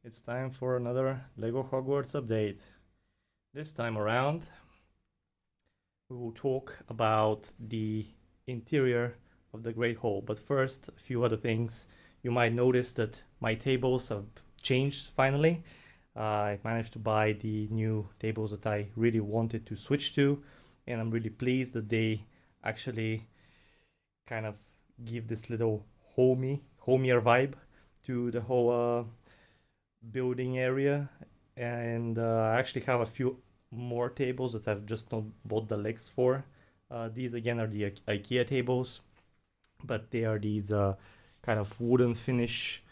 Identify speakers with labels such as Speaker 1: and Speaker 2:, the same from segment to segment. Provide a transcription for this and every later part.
Speaker 1: It's time for another LEGO Hogwarts update. This time around, we will talk about the interior of the Great Hall. But first, a few other things. You might notice that my tables have changed finally. I managed to buy the new tables that I really wanted to switch to, and I'm really pleased that they actually kind of give this little homier vibe to the whole building area. And I actually have a few more tables that I've just not bought the legs for. These again are the IKEA tables, but they are these kind of wooden finish,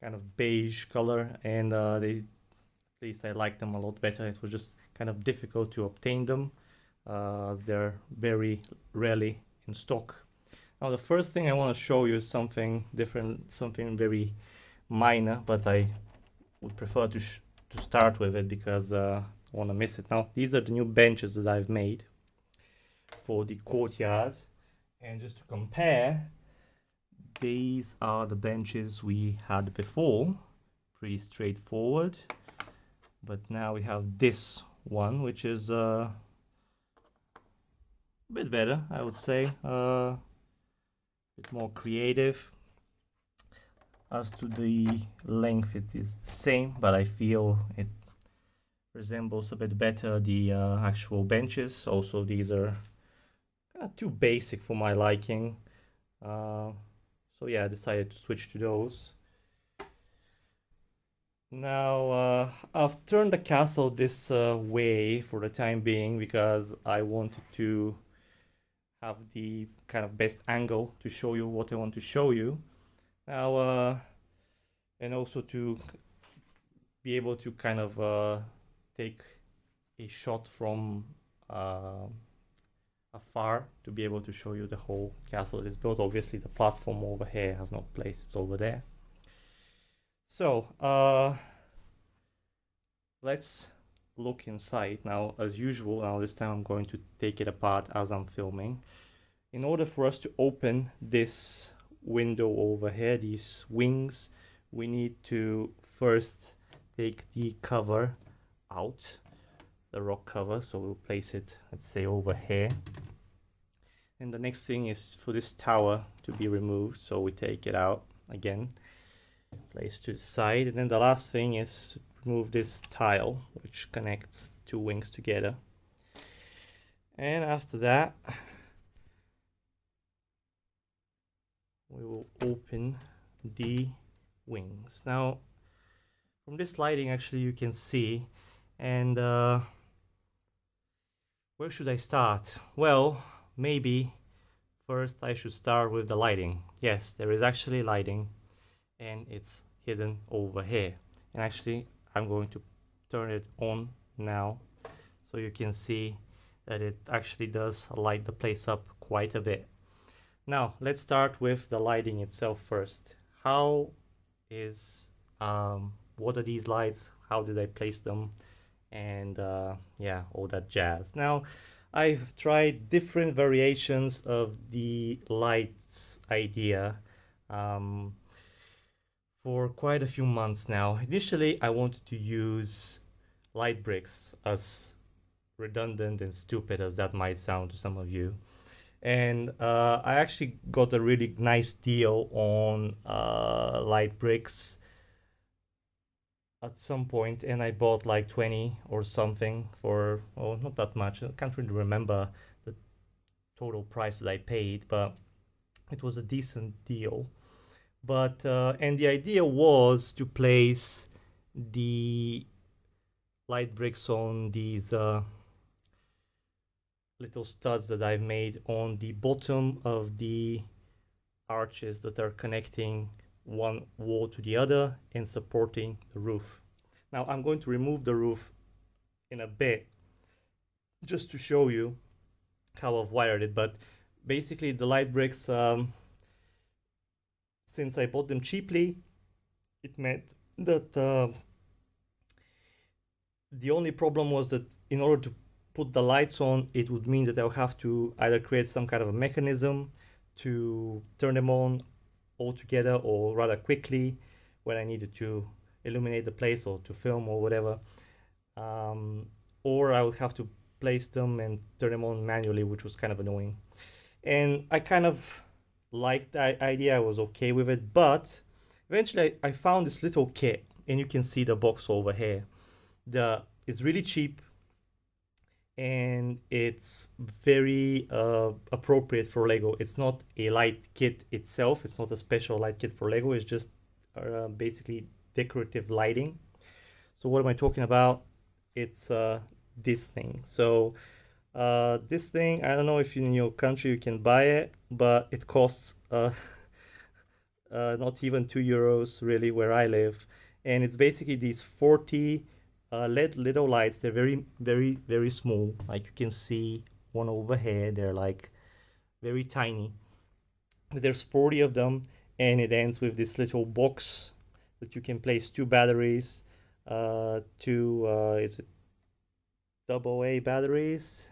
Speaker 1: kind of beige color, and they, at least I like them a lot better. It was just kind of difficult to obtain them, as they're very rarely in stock. Now the first thing I want to show you is something different, something very minor, but I would prefer to start with it because I want to miss it. Now these are the new benches that I've made for the courtyard, and just to compare, these are the benches we had before. Pretty straightforward, but now we have this one, which is a bit better, I would say, a bit more creative. As to the length, it is the same, but I feel it resembles a bit better the actual benches. Also, these are too basic for my liking. So yeah, I decided to switch to those. Now, I've turned the castle this way for the time being because I wanted to have the kind of best angle to show you what I want to show you. Now, and also to be able to kind of take a shot from afar to be able to show you the whole castle that is built. Obviously, the platform over here has no place, it's over there. So, let's look inside. Now, as usual, now this time I'm going to take it apart as I'm filming. In order for us to open this window over here, these wings, we need to first take the cover out, the rock cover. So we'll place it, let's say, over here. And the next thing is for this tower to be removed. So we take it out again, place to the side. And then the last thing is to remove this tile, which connects two wings together. And after that, we will open the wings. Now, from this lighting, actually, you can see, and where should I start? Well, maybe first I should start with the lighting. Yes, there is actually lighting, and it's hidden over here. And actually, I'm going to turn it on now, so you can see that it actually does light the place up quite a bit. Now, let's start with the lighting itself first. How is, what are these lights? How did I place them? And yeah, all that jazz. Now, I've tried different variations of the lights idea for quite a few months now. Initially, I wanted to use light bricks, as redundant and stupid as that might sound to some of you. And I actually got a really nice deal on light bricks at some point, and I bought like 20 or something for, oh, not that much. I can't really remember the total price that I paid, but it was a decent deal. But and the idea was to place the light bricks on these little studs that I've made on the bottom of the arches that are connecting one wall to the other and supporting the roof. Now I'm going to remove the roof in a bit just to show you how I've wired it, but basically the light bricks, since I bought them cheaply, it meant that the only problem was that in order to put the lights on, it would mean that I'll have to either create some kind of a mechanism to turn them on all together, or rather quickly when I needed to illuminate the place or to film or whatever. Or I would have to place them and turn them on manually, which was kind of annoying. And I kind of liked that idea. I was okay with it, but eventually I found this little kit, and you can see the box over here. It's really cheap, and it's very appropriate for Lego. It's not a light kit itself. It's not a special light kit for Lego. It's just basically decorative lighting. So what am I talking about? It's this thing. So this thing, I don't know if in your country you can buy it, but it costs not even €2 really where I live. And it's basically these 40 LED little lights. They're very, very, very small. Like you can see one over here. They're like very tiny. But there's 40 of them, and it ends with this little box that you can place 2 batteries, is it AA batteries?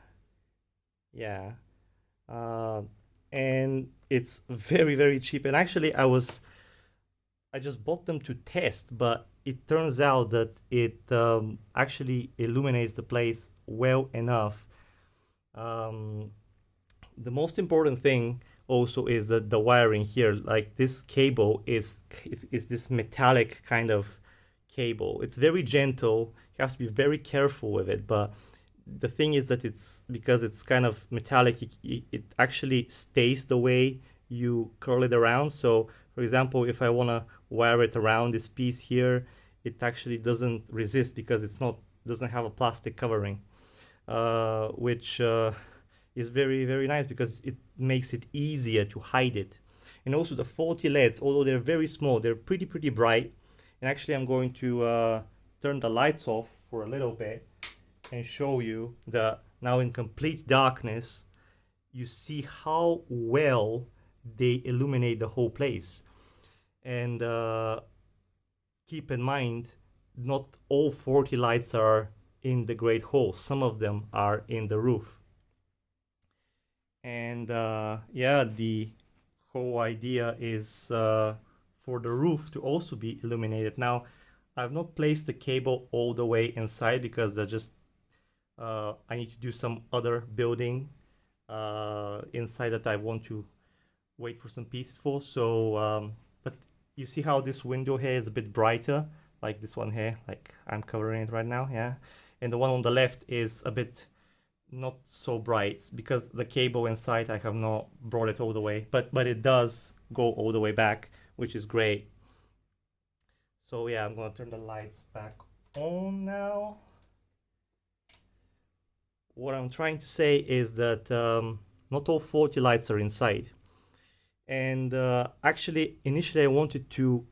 Speaker 1: Yeah. And it's very, very cheap. And actually, I just bought them to test, but it turns out that it actually illuminates the place well enough. The most important thing also is that the wiring here, like this cable is this metallic kind of cable. It's very gentle. You have to be very careful with it, but the thing is that it's because it's kind of metallic, it actually stays the way you curl it around. So for example, if I want to wire it around this piece here, it actually doesn't resist because doesn't have a plastic covering, which is very, very nice because it makes it easier to hide it. And also the 40 LEDs, although they're very small, they're pretty bright. And actually I'm going to turn the lights off for a little bit and show you that now in complete darkness, you see how well they illuminate the whole place. And keep in mind, not all 40 lights are in the Great Hall. Some of them are in the roof. And yeah, the whole idea is for the roof to also be illuminated. Now, I've not placed the cable all the way inside because I need to do some other building inside that I want to wait for some pieces for. So, but you see how this window here is a bit brighter, like this one here, like I'm covering it right now, yeah. And the one on the left is a bit not so bright because the cable inside I have not brought it all the way, but it does go all the way back, which is great. So yeah, I'm gonna turn the lights back on now. What I'm trying to say is that not all 40 lights are inside. And actually, initially I wanted to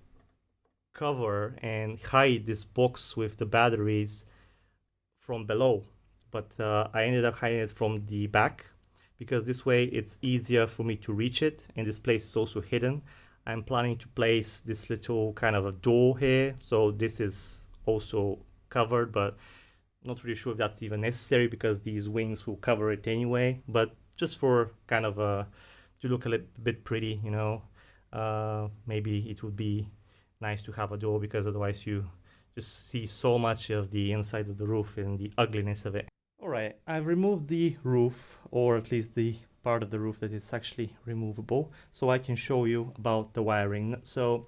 Speaker 1: cover and hide this box with the batteries from below, but I ended up hiding it from the back because this way it's easier for me to reach it, and this place is also hidden. I'm planning to place this little kind of a door here, so this is also covered, but not really sure if that's even necessary because these wings will cover it anyway, but just for kind of to look a little bit pretty, you know, maybe it would be nice to have a door because otherwise you just see so much of the inside of the roof and the ugliness of it. All right, I've removed the roof, or at least the part of the roof that is actually removable, so I can show you about the wiring. So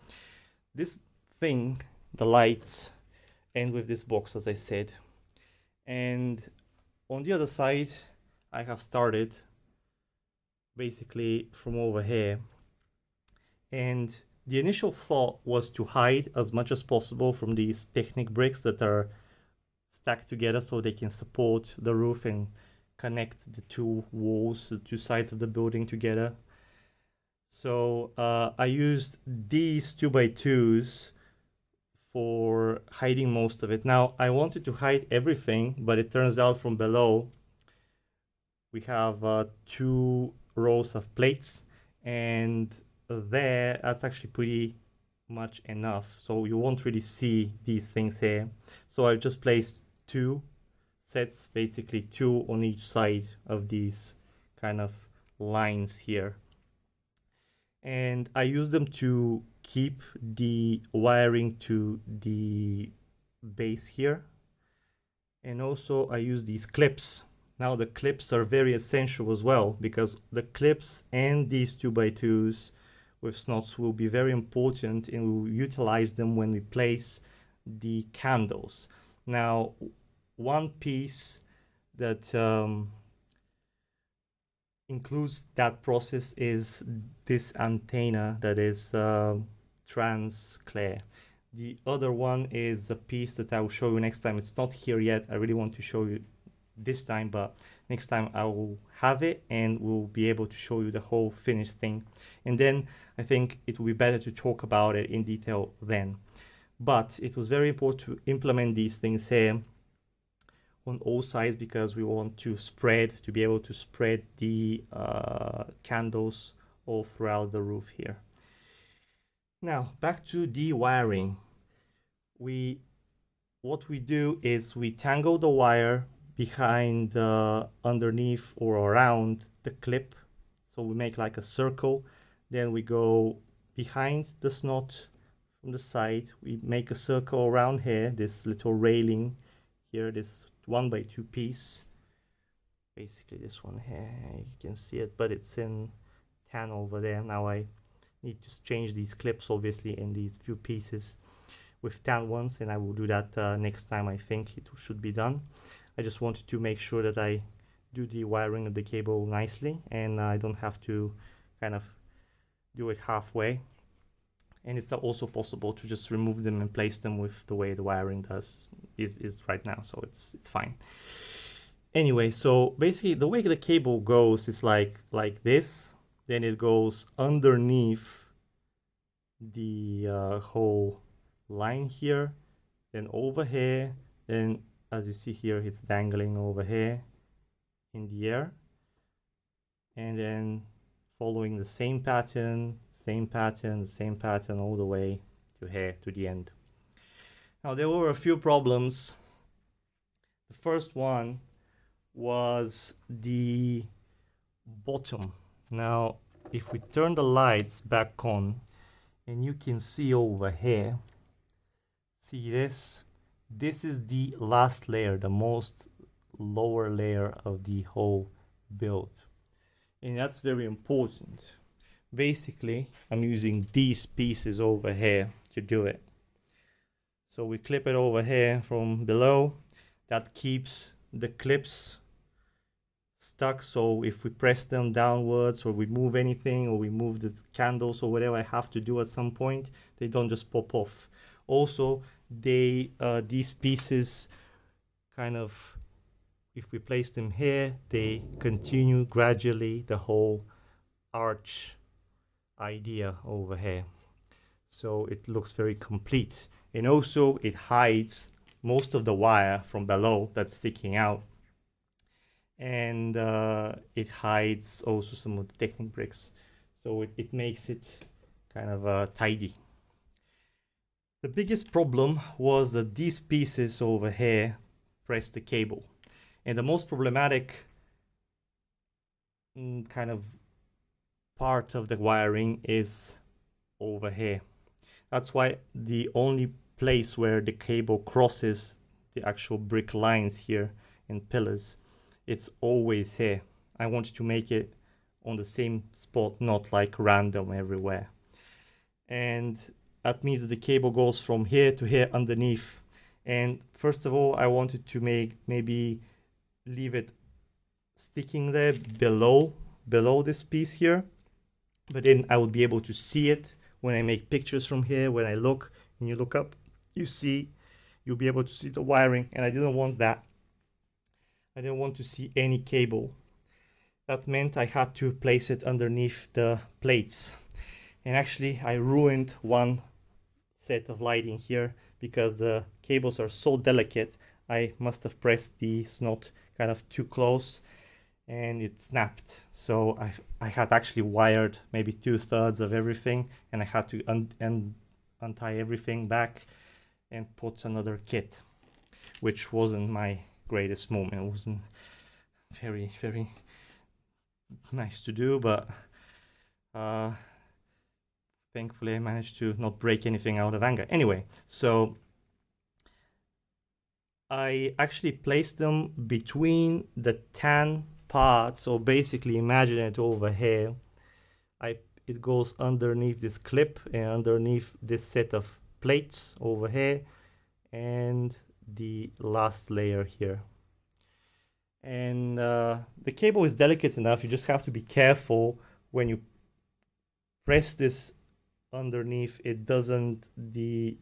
Speaker 1: this thing, the lights, end with this box, as I said. And on the other side, I have started basically from over here. And the initial thought was to hide as much as possible from these Technic bricks that are stacked together so they can support the roof and connect the two walls, the two sides of the building together. So I used these 2x2s for hiding most of it. Now I wanted to hide everything, but it turns out from below we have 2 rows of plates, and that's actually pretty much enough, so you won't really see these things here. So I just placed 2 sets, basically 2 on each side of these kind of lines here. and I use them to keep the wiring to the base here. And also I use these clips. Now the clips are very essential as well, because the clips and these 2x2s with snots will be very important, and we will utilize them when we place the candles. Now, one piece that includes that process is this antenna that is trans clear. The other one is a piece that I will show you next time. It's not here yet. I really want to show you this time, but next time I will have it and we'll be able to show you the whole finished thing. And then I think it will be better to talk about it in detail then. But it was very important to implement these things here on all sides, because we want to be able to spread the candles all throughout the roof here. Now back to the wiring. What we do is we tangle the wire behind, underneath or around the clip. So we make like a circle. Then we go behind the snot from the side. We make a circle around here, this little railing here, this 1x2 piece. Basically this one here, you can see it, but it's in tan over there. Now I need to change these clips, obviously, in these few pieces with tan ones, and I will do that next time. I think it should be done. I just wanted to make sure that I do the wiring of the cable nicely, and I don't have to kind of do it halfway. And it's also possible to just remove them and place them with the way the wiring is right now, so it's fine. Anyway, so basically the way the cable goes is like this. Then it goes underneath the whole line here, then over here, then as you see here, it's dangling over here in the air, and then following the same pattern all the way to here, to the end. Now there were a few problems. The first one was the bottom. Now if we turn the lights back on, and you can see over here, see this is the last layer, the most lower layer of the whole build, and that's very important. Basically I'm using these pieces over here to do it. So we clip it over here from below. That keeps the clips stuck, so if we press them downwards or we move anything, or we move the candles or whatever I have to do at some point, they don't just pop off. Also, these pieces kind of, if we place them here, they continue gradually the whole arch idea over here, so it looks very complete. And also it hides most of the wire from below that's sticking out, and it hides also some of the Technic bricks, so it makes it kind of tidy. The biggest problem was that these pieces over here press the cable, and the most problematic kind of part of the wiring is over here. That's why the only place where the cable crosses the actual brick lines here and pillars, it's always here. I wanted to make it on the same spot, not like random everywhere. And that means the cable goes from here to here underneath. And first of all, I wanted to maybe leave it sticking there below this piece here, but then I would be able to see it when I make pictures from here. When I look and you look up, you'll be able to see the wiring, and I didn't want that. I didn't want to see any cable. That meant I had to place it underneath the plates. And actually I ruined one set of lighting here because the cables are so delicate. I must have pressed the snot kind of too close and it snapped. So I had actually wired maybe 2/3 of everything, and I had to untie everything back and put another kit, which wasn't my greatest moment. It wasn't very nice to do, but Thankfully, I managed to not break anything out of anger. Anyway, so I actually placed them between the tan parts. So basically, imagine it over here. It goes underneath this clip and underneath this set of plates over here, and the last layer here. And the cable is delicate enough. You just have to be careful when you press this underneath. It doesn't, the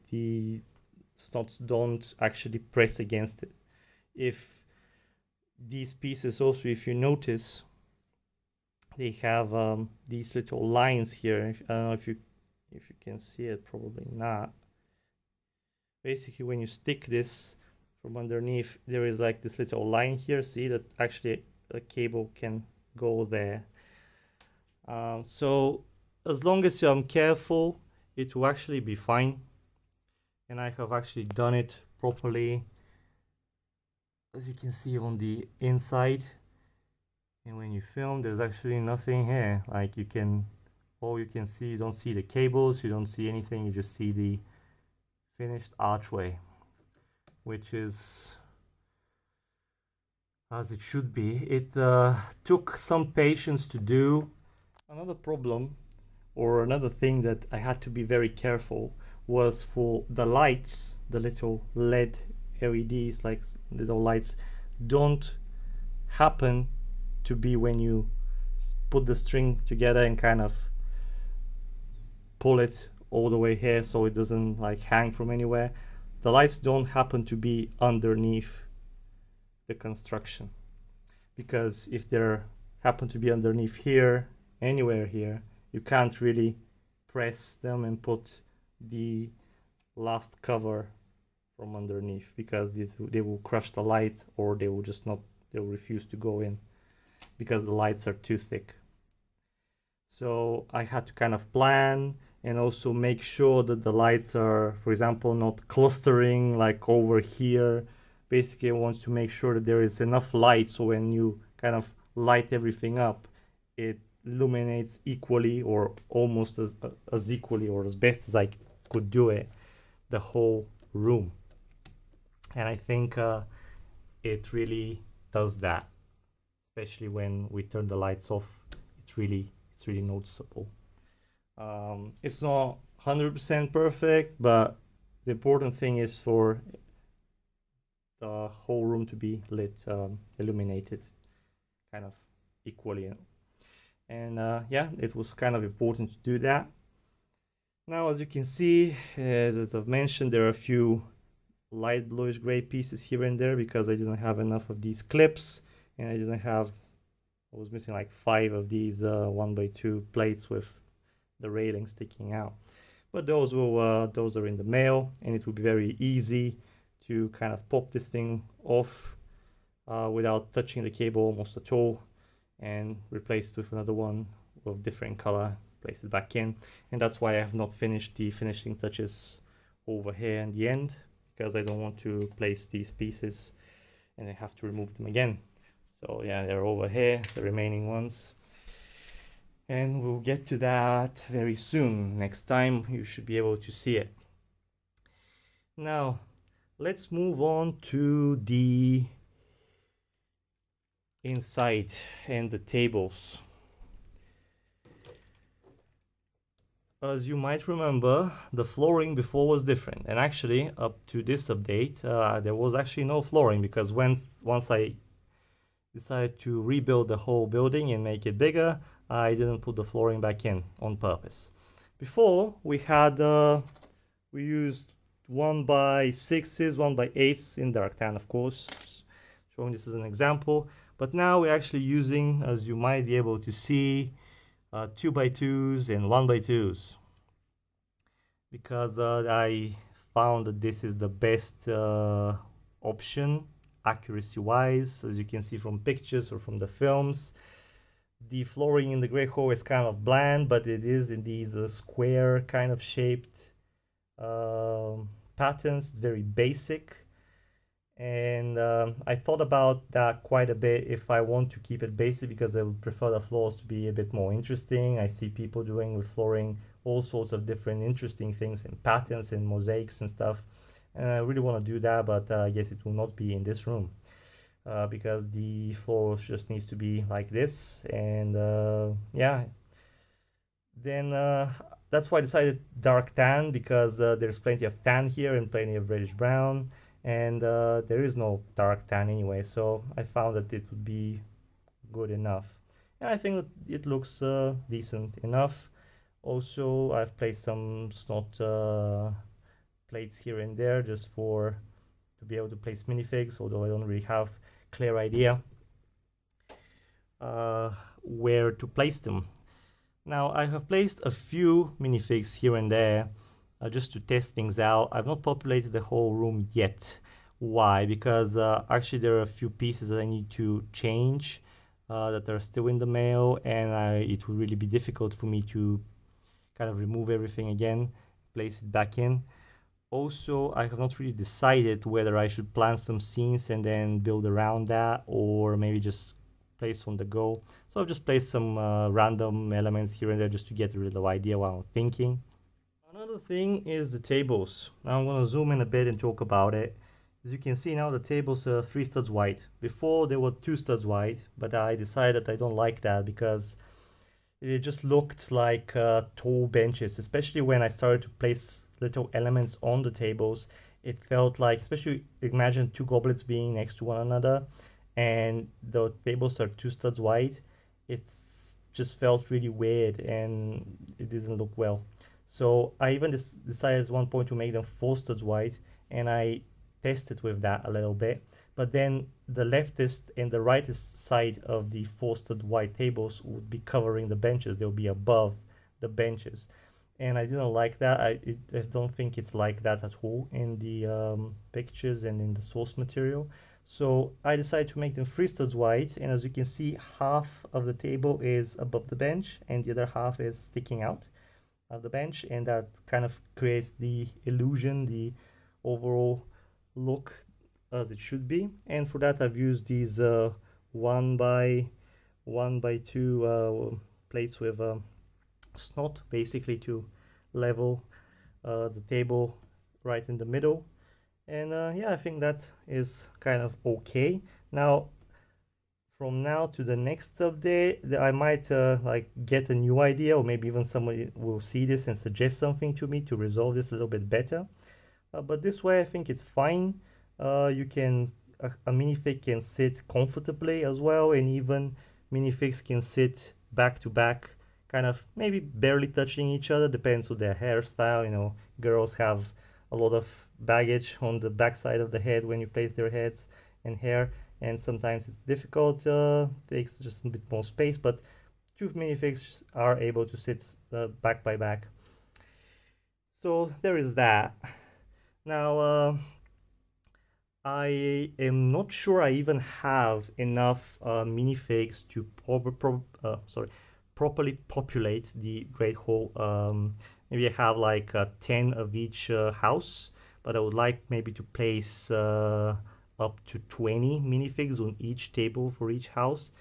Speaker 1: snots don't actually press against it. If these pieces also, if you notice, they have these little lines here. I don't know if you can see it, probably not. Basically, when you stick this from underneath, there is like this little line here. See that actually a cable can go there. So as long as I'm careful, it will actually be fine. And I have actually done it properly, as you can see on the inside. And when you film, there's actually nothing here. Like all you can see, you don't see the cables, you don't see anything, you just see the finished archway, which is as it should be. It took some patience to do. Another problem, or another thing that I had to be very careful, was for the lights, the little LED LEDs, like little lights, don't happen to be when you put the string together and kind of pull it all the way here so it doesn't like hang from anywhere. The lights don't happen to be underneath the construction, because if they happen to be underneath here, anywhere here, you can't really press them and put the last cover from underneath, because they will crush the light, or they will refuse to go in because the lights are too thick. So I had to kind of plan and also make sure that the lights are, for example, not clustering like over here. Basically, I want to make sure that there is enough light so when you kind of light everything up, it illuminates equally, or almost as equally, or as best as I could do it, the whole room. And I think it really does that, especially when we turn the lights off. It's really noticeable. It's not 100% perfect, but the important thing is for the whole room to be lit, illuminated kind of equally. And yeah, it was kind of important to do that. Now, as you can see, as I've mentioned, there are a few light bluish gray pieces here and there because I didn't have enough of these clips, and I was missing like 5 of these 1x2 plates with the railing sticking out. But those are in the mail, and it will be very easy to kind of pop this thing off without touching the cable almost at all, and replace it with another one of different color, place it back in. And that's why I have not finished the finishing touches over here in the end, because I don't want to place these pieces and I have to remove them again. So yeah, they're over here, the remaining ones. And we'll get to that very soon. Next time you should be able to see it. Now, let's move on to the inside and the tables. As you might remember, the flooring before was different, and actually up to this update there was actually no flooring, because once I decided to rebuild the whole building and make it bigger, I didn't put the flooring back in on purpose. Before we had we used 1x6s, 1x8s in dark tan, of course, showing this as an example. But now we're actually using, as you might be able to see, 2x2s and 1x2s, because I found that this is the best option accuracy wise. As you can see from pictures or from the films, the flooring in the Great Hall is kind of bland, but it is in these square kind of shaped patterns. It's very basic, and I thought about that quite a bit if I want to keep it basic, because I would prefer the floors to be a bit more interesting. I see people doing with flooring all sorts of different interesting things and patterns and mosaics and stuff. And I really want to do that, but I guess it will not be in this room because the floor just needs to be like this. And yeah, then that's why I decided dark tan, because there's plenty of tan here and plenty of reddish brown, and there is no dark tan anyway, so I found that it would be good enough. And I think that it looks decent enough. Also, I've placed some snot plates here and there just to be able to place minifigs, although I don't really have clear idea where to place them. Now, I have placed a few minifigs here and there just to test things out. I've not populated the whole room yet. Why? Because actually there are a few pieces that I need to change that are still in the mail, and it would really be difficult for me to kind of remove everything again, place it back in. Also, I have not really decided whether I should plan some scenes and then build around that, or maybe just place on the go. So I've just placed some random elements here and there just to get a little idea what I'm thinking. Another thing is the tables. Now I'm going to zoom in a bit and talk about it. As you can see now, the tables are 3 studs wide. Before they were 2 studs wide, but I decided I don't like that because it just looked like tall benches, especially when I started to place little elements on the tables. It felt like, especially imagine 2 goblets being next to one another, and the tables are 2 studs wide. It's just felt really weird and it didn't look well. So I even decided at one point to make them 4 studs wide, and I tested with that a little bit. But then the leftist and the rightist side of the 4 stud wide tables would be covering the benches. They'll be above the benches. And I didn't like that. I don't think it's like that at all in the pictures and in the source material. So I decided to make them 3 studs wide, and as you can see, half of the table is above the bench and the other half is sticking out of the bench, and that kind of creates the illusion, the overall look as it should be. And for that I've used these 1 by 2 plates with snot, basically to level the table right in the middle. And yeah, I think that is kind of okay. Now, from now to the next update, I might like get a new idea, or maybe even somebody will see this and suggest something to me to resolve this a little bit better. But this way, I think it's fine. You can a minifig can sit comfortably as well, and even minifigs can sit back to back, kind of maybe barely touching each other. Depends on their hairstyle. You know, girls have a lot of baggage on the backside of the head when you place their heads and hair, and sometimes it's difficult. Takes just a bit more space, but 2 minifigs are able to sit back by back. So there is that. Now, I am not sure I even have enough minifigs to properly populate the Great Hall. Maybe I have like 10 of each house, but I would like maybe to place up to 20 minifigs on each table for each house.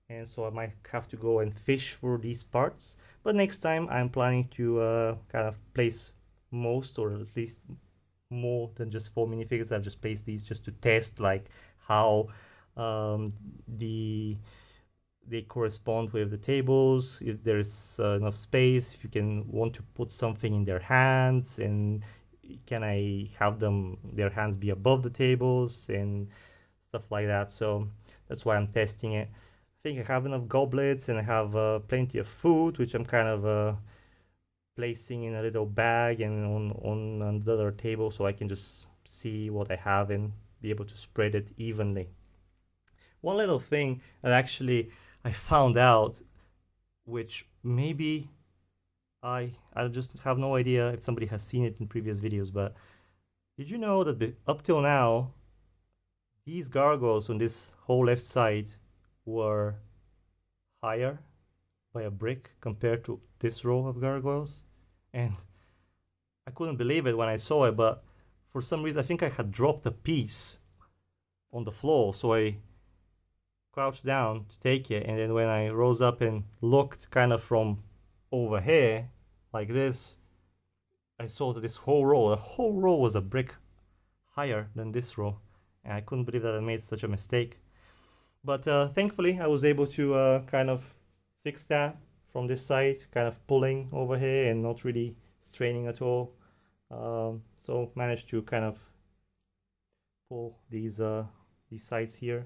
Speaker 1: And so I might have to go and fish for these parts. But next time I'm planning to kind of place most, or at least more than just 4 minifigs. I've just placed these just to test like how they correspond with the tables, if there's enough space, if you can want to put something in their hands, and can I have their hands be above the tables and stuff like that. So that's why I'm testing it. I think I have enough goblets, and I have plenty of food, which I'm kind of placing in a little bag and on another table, so I can just see what I have and be able to spread it evenly. One little thing that actually I found out, which maybe I just have no idea if somebody has seen it in previous videos, but did you know that up till now these gargoyles on this whole left side were higher by a brick compared to this row of gargoyles? And I couldn't believe it when I saw it, but for some reason I think I had dropped a piece on the floor, so I crouched down to take it, and then when I rose up and looked kind of from over here, like this, I saw that the whole row was a brick higher than this row, and I couldn't believe that I made such a mistake. But thankfully I was able to kind of fix that from this side, kind of pulling over here and not really straining at all. So managed to kind of pull these sides here,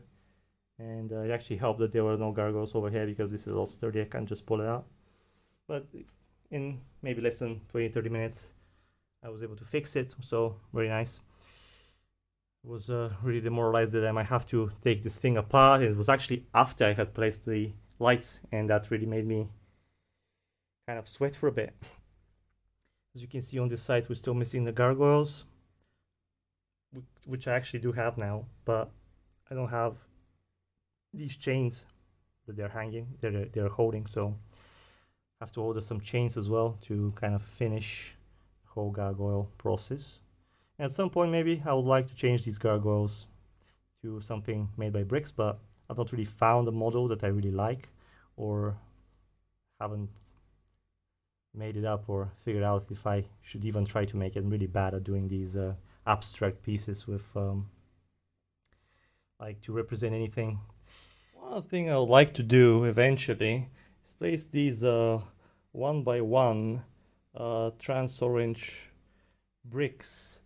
Speaker 1: and it actually helped that there were no gargoyles over here because this is all sturdy. I can't just pull it out. But in maybe less than 20-30 minutes I was able to fix it, so very nice. It was really demoralized that I might have to take this thing apart. It was actually after I had placed the lights, and that really made me kind of sweat for a bit. As you can see on this side, we're still missing the gargoyles, which I actually do have now, but I don't have these chains that they're hanging, they're holding, so I have to order some chains as well to kind of finish the whole gargoyle process. And at some point maybe I would like to change these gargoyles to something made by bricks, but I've not really found a model that I really like, or haven't made it up or figured out if I should even try to make it. I'm really bad at doing these abstract pieces with like to represent anything. One thing I would like to do eventually is place these 1x1 trans orange bricks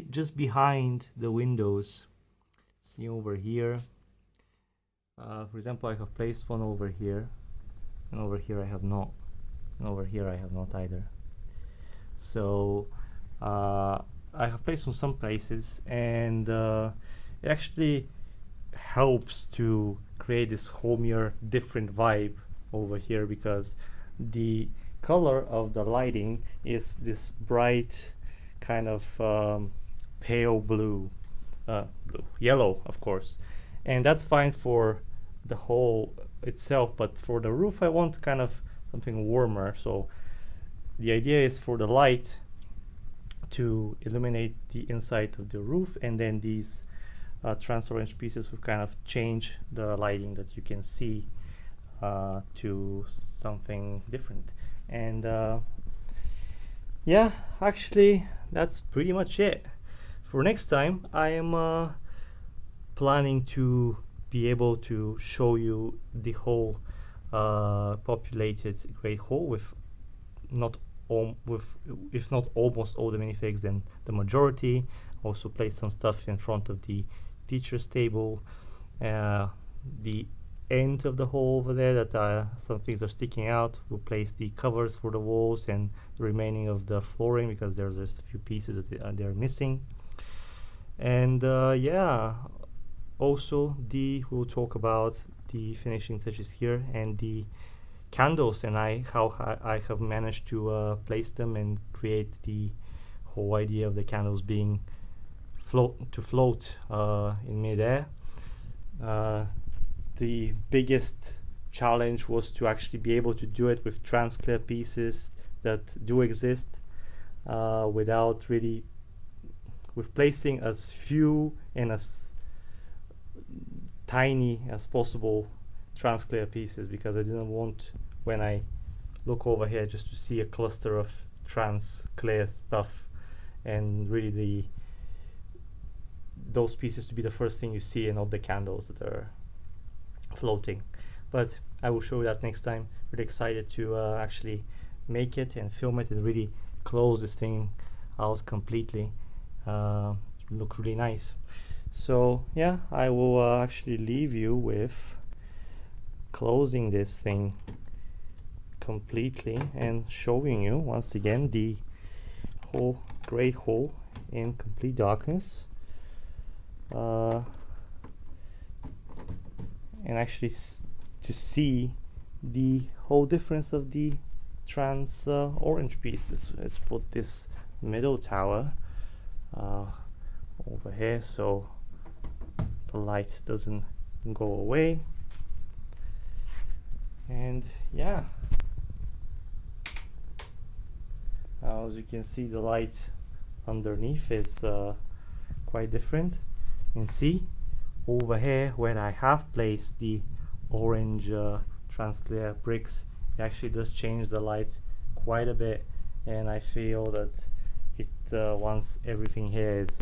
Speaker 1: just behind the windows. See over here, for example, I have placed one over here, and over here I have not, and over here I have not either. So I have placed on some places, and it actually helps to create this homier, different vibe over here, because the color of the lighting is this bright kind of pale blue, yellow of course, and that's fine for the whole itself, but for the roof I want kind of something warmer. So the idea is for the light to illuminate the inside of the roof, and then these trans orange pieces will kind of change the lighting that you can see to something different. And yeah, actually that's pretty much it. For next time I am planning to be able to show you the whole populated Great Hall with if not almost all the minifigs, then the majority. Also place some stuff in front of the teacher's table, the end of the hall over there that some things are sticking out. We'll place the covers for the walls and the remaining of the flooring, because there's just a few pieces that they're missing. And yeah, also we'll talk about the finishing touches here and the candles, and how I have managed to place them and create the whole idea of the candles being float in midair. The biggest challenge was to actually be able to do it with trans-clear pieces that do exist, without really, with placing as few and as tiny as possible trans-clear pieces, because I didn't want, when I look over here, just to see a cluster of trans-clear stuff, and really those pieces to be the first thing you see, and not the candles that are floating. But I will show you that next time. Really excited to actually make it and film it and really close this thing out completely. Look really nice. So yeah, I will actually leave you with closing this thing completely and showing you once again the whole Great Hall in complete darkness, and actually to see the whole difference of the trans orange pieces. Let's put this middle tower over here so the light doesn't go away. And yeah, as you can see, the light underneath is quite different. And see over here where I have placed the orange trans-clear bricks, it actually does change the light quite a bit and I feel that it once everything here is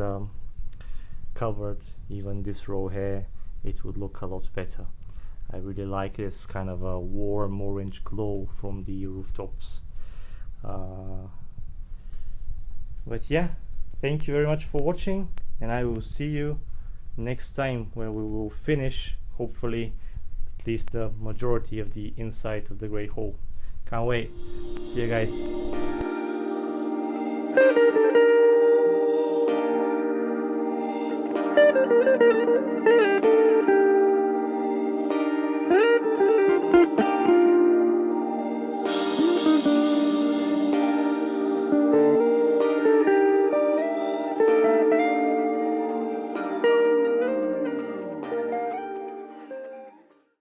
Speaker 1: covered, even this row here, it would look a lot better. I really like this kind of a warm orange glow from the rooftops. But yeah, thank you very much for watching, and I will see you next time where we will finish, hopefully, at least the majority of the inside of the Great Hall. Can't wait. See you guys.